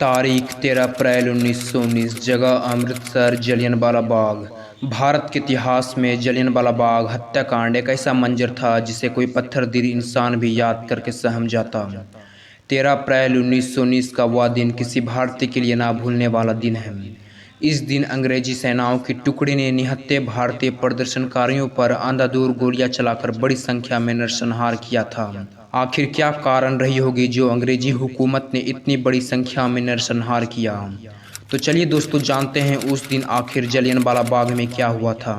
तारीख 13 अप्रैल 1919। जगह अमृतसर। जलियांवाला बाग। भारत के इतिहास में जलियांवाला बाग हत्याकांड एक ऐसा मंजर था जिसे कोई पत्थरदिल इंसान भी याद करके सहम जाता। 13 अप्रैल 1919 का वह दिन किसी भारतीय के लिए ना भूलने वाला दिन है। इस दिन अंग्रेजी सेनाओं की टुकड़ी ने निहत्थे भारतीय प्रदर्शनकारियों पर अंधाधुंध गोलियां चलाकर बड़ी संख्या में नरसंहार किया था। आखिर क्या कारण रही होगी जो अंग्रेजी हुकूमत ने इतनी बड़ी संख्या में नरसंहार किया। तो चलिए दोस्तों जानते हैं उस दिन आखिर जलियांवाला बाग में क्या हुआ था।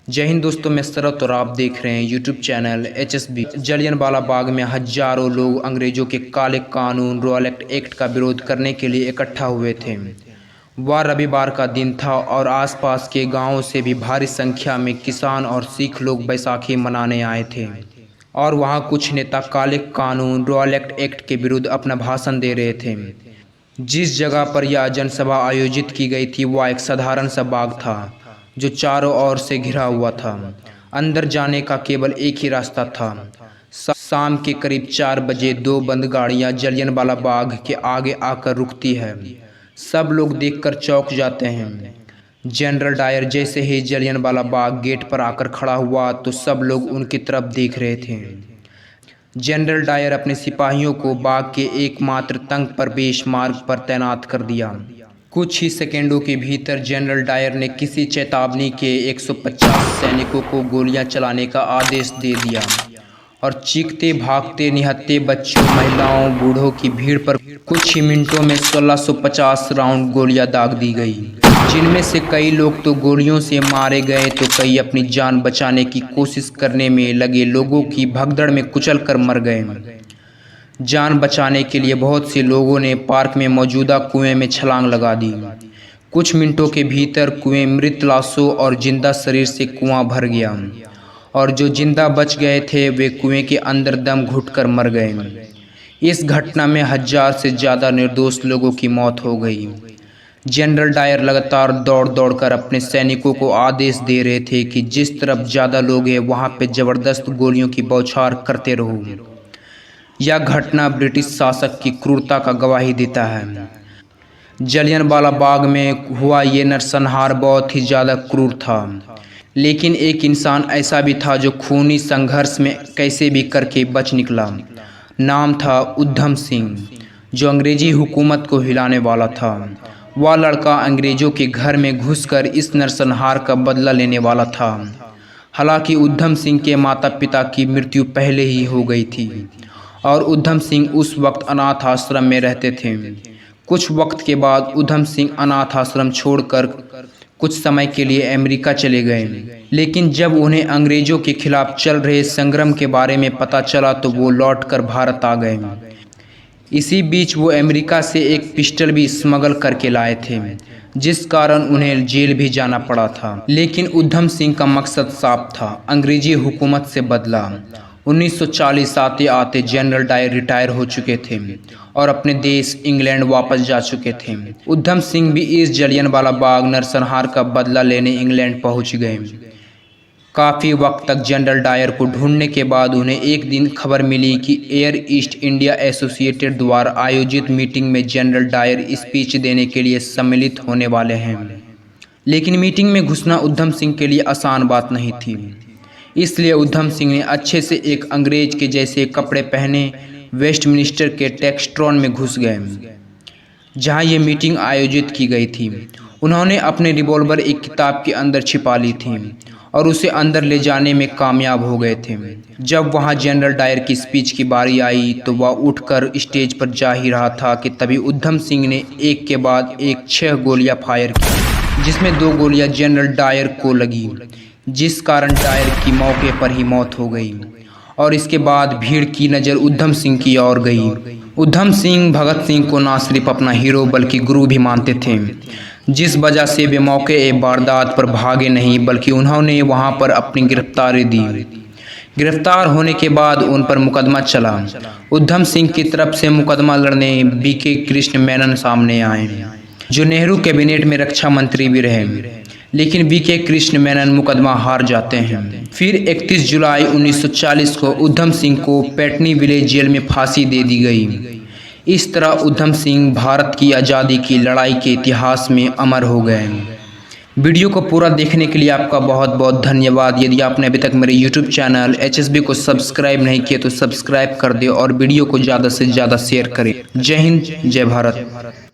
जय हिंद दोस्तों, मैं शरत और आप देख रहे हैं YouTube channel HSB। Jallianwala Bagh में हजारों लोग अंग्रेजों के काले कानून रॉयल एक्ट का विरोध करने के लिए इकट्ठा हुए थे। वह रविवार का दिन था और आसपास के गांवों से भी भारी संख्या में किसान और सिख लोग बैसाखी मनाने आए थे और वहां कुछ नेता काले कानून रॉयल एक्ट के विरुद्ध अपना भाषण दे रहे थे। जिस जगह पर यह जनसभा आयोजित की गई थी वह एक साधारण सा बाग था जो चारों ओर से घिरा हुआ था। अंदर जाने का केवल एक ही रास्ता था। शाम के करीब 4 बजे 2 बंद गाड़ियां जलियांवाला बाग के आगे आकर रुकती है। सब लोग देखकर चौंक जाते हैं। जनरल डायर जैसे ही जलियांवाला बाग गेट पर आकर खड़ा हुआ तो सब लोग उनकी तरफ देख रहे थे। जनरल डायर अपने सिपाहियों को बाग के एकमात्र तंग प्रवेश मार्ग पर तैनात कर दिया। कुछ ही सेकेंडों के भीतर जनरल डायर ने किसी चेतावनी के 150 सैनिकों को गोलियां चलाने का आदेश दे दिया और चीखते भागते निहत्थे बच्चों, महिलाओं, बूढ़ों की भीड़ पर कुछ ही मिनटों में 1650 राउंड गोलियां दाग दी गई, जिनमें से कई लोग तो गोलियों से मारे गए तो कई अपनी जान बचाने की कोशिश करने में लगे लोगों की भगदड़ में कुचल कर मर गए। जान बचाने के लिए बहुत से लोगों ने पार्क में मौजूदा कुएं में छलांग लगा दी। कुछ मिनटों के भीतर कुएं मृत लाशों और जिंदा शरीर से कुआं भर गया और जो जिंदा बच गए थे वे कुएं के अंदर दम घुटकर मर गए। इस घटना में 1000 से ज़्यादा निर्दोष लोगों की मौत हो गई। जनरल डायर लगातार दौड़ दौड़कर अपने सैनिकों को आदेश दे रहे थे कि जिस तरफ ज़्यादा लोग हैं वहाँ पे ज़बरदस्त गोलियों की बौछार करते रहो। यह घटना ब्रिटिश शासक की क्रूरता का गवाही देता है। जलियांवाला बाग में हुआ ये नरसंहार बहुत ही ज़्यादा क्रूर था, लेकिन एक इंसान ऐसा भी था जो खूनी संघर्ष में कैसे भी करके बच निकला। नाम था उधम सिंह, जो अंग्रेजी हुकूमत को हिलाने वाला था। वह लड़का अंग्रेजों के घर में घुसकर इस नरसंहार का बदला लेने वाला था। हालांकि उधम सिंह के माता पिता की मृत्यु पहले ही हो गई थी और उधम सिंह उस वक्त अनाथ आश्रम में रहते थे। कुछ वक्त के बाद उधम सिंह अनाथ आश्रम छोड़कर कुछ समय के लिए अमेरिका चले गए, लेकिन जब उन्हें अंग्रेजों के खिलाफ चल रहे संग्राम के बारे में पता चला तो वो लौटकर भारत आ गए। इसी बीच वो अमेरिका से एक पिस्टल भी स्मगल करके लाए थे, जिस कारण उन्हें जेल भी जाना पड़ा था। लेकिन उधम सिंह का मकसद साफ था, अंग्रेजी हुकूमत से बदला। 1940 आते आते जनरल डायर रिटायर हो चुके थे और अपने देश इंग्लैंड वापस जा चुके थे। उधम सिंह भी इस जलियांवाला बाग नरसंहार का बदला लेने इंग्लैंड पहुंच गए। काफ़ी वक्त तक जनरल डायर को ढूंढने के बाद उन्हें एक दिन खबर मिली कि एयर ईस्ट इंडिया एसोसिएटेड द्वारा आयोजित मीटिंग में जनरल डायर स्पीच देने के लिए सम्मिलित होने वाले हैं। लेकिन मीटिंग में घुसना उधम सिंह के लिए आसान बात नहीं थी, इसलिए उधम सिंह ने अच्छे से एक अंग्रेज के जैसे कपड़े पहने वेस्टमिनिस्टर के टेक्सट्रॉन में घुस गए, जहां ये मीटिंग आयोजित की गई थी। उन्होंने अपने रिवॉल्वर एक किताब के अंदर छिपा ली थी और उसे अंदर ले जाने में कामयाब हो गए थे। जब वहां जनरल डायर की स्पीच की बारी आई तो वह उठकर स्टेज पर जा ही रहा था कि तभी उधम सिंह ने एक के बाद एक 6 गोलियां फायर की, जिसमें 2 गोलियां जनरल डायर को लगी, जिस कारण डायर की मौके पर ही मौत हो गई और इसके बाद भीड़ की नज़र उधम सिंह की ओर गई। उधम सिंह भगत सिंह को न सिर्फ अपना हीरो बल्कि गुरु भी मानते थे, जिस वजह से वे मौके वारदात पर भागे नहीं बल्कि उन्होंने वहां पर अपनी गिरफ्तारी दी। गिरफ्तार होने के बाद उन पर मुकदमा चला। उधम सिंह की तरफ से मुकदमा लड़ने BK कृष्ण मेनन सामने आए, जो नेहरू कैबिनेट में रक्षा मंत्री भी रहे, लेकिन BK कृष्ण मेनन मुकदमा हार जाते हैं। फिर 31 जुलाई 1940 को उधम सिंह को पैटनी विलेज जेल में फांसी दे दी गई। इस तरह उधम सिंह भारत की आज़ादी की लड़ाई के इतिहास में अमर हो गए। वीडियो को पूरा देखने के लिए आपका बहुत बहुत धन्यवाद। यदि आपने अभी तक मेरे YouTube चैनल HSB को सब्सक्राइब नहीं किया तो सब्सक्राइब कर दे और वीडियो को ज़्यादा से ज़्यादा शेयर करें। जय हिंद, जय भारत।